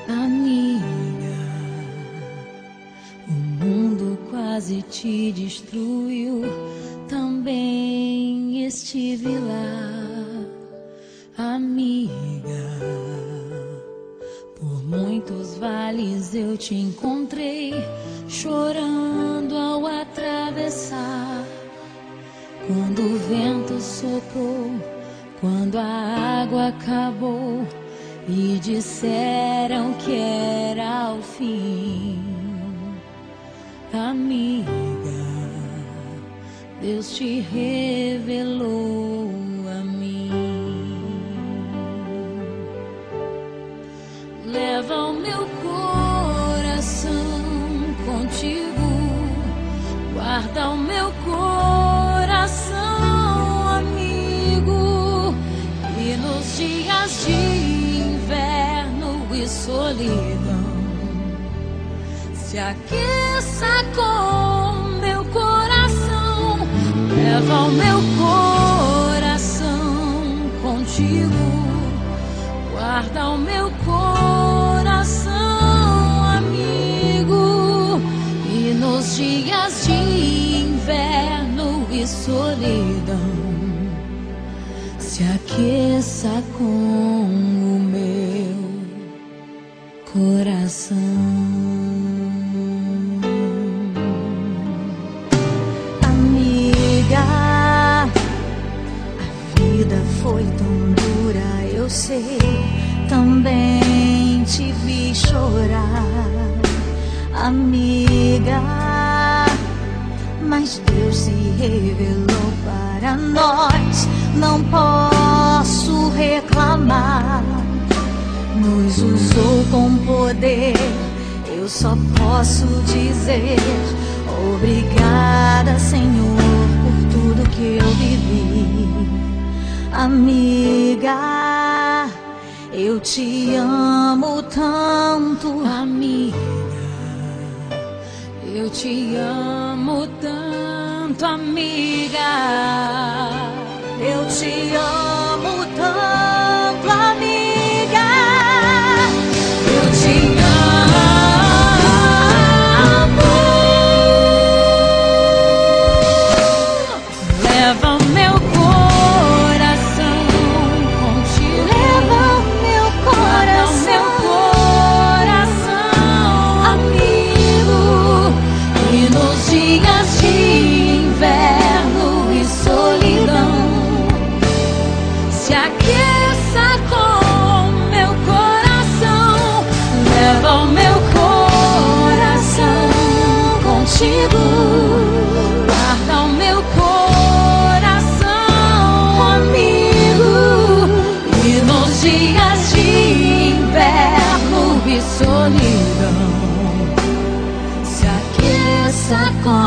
Amiga, o mundo quase te destruiu, também estive lá. Amiga, por muitos vales eu te encontrei, chorando ao atravessar. Quando o vento soprou, quando a água acabou e disseram que era o fim. Amiga, Deus te revelou a mim. Leva o meu coração contigo, guarda o meu coração, amigo, e nos dias de inverno e solidão se aqueça com meu coração. Leva o meu coração contigo, guarda o meu coração, amigo, e nos dias de inverno e solidão se aqueça com o meu coração. Amiga, a vida foi tão dura, eu sei, também te vi chorar. Amiga, mas Deus se revelou para nós, não posso reclamar. Nos usou com poder, eu só posso dizer obrigada, Senhor, por tudo que eu vivi. Amiga, eu te amo tanto. Amiga, eu te amo tanto, amiga. Eu te amo tanto, amiga. Eu te amo. Leva o meu coração contigo. Leva o meu coração, amigo, e nos dias de inverno e solidão se aqueça com meu coração. Leva o meu coração contigo, guarda o meu coração, amigo, e nos dias de inverno e solidão se aqueça com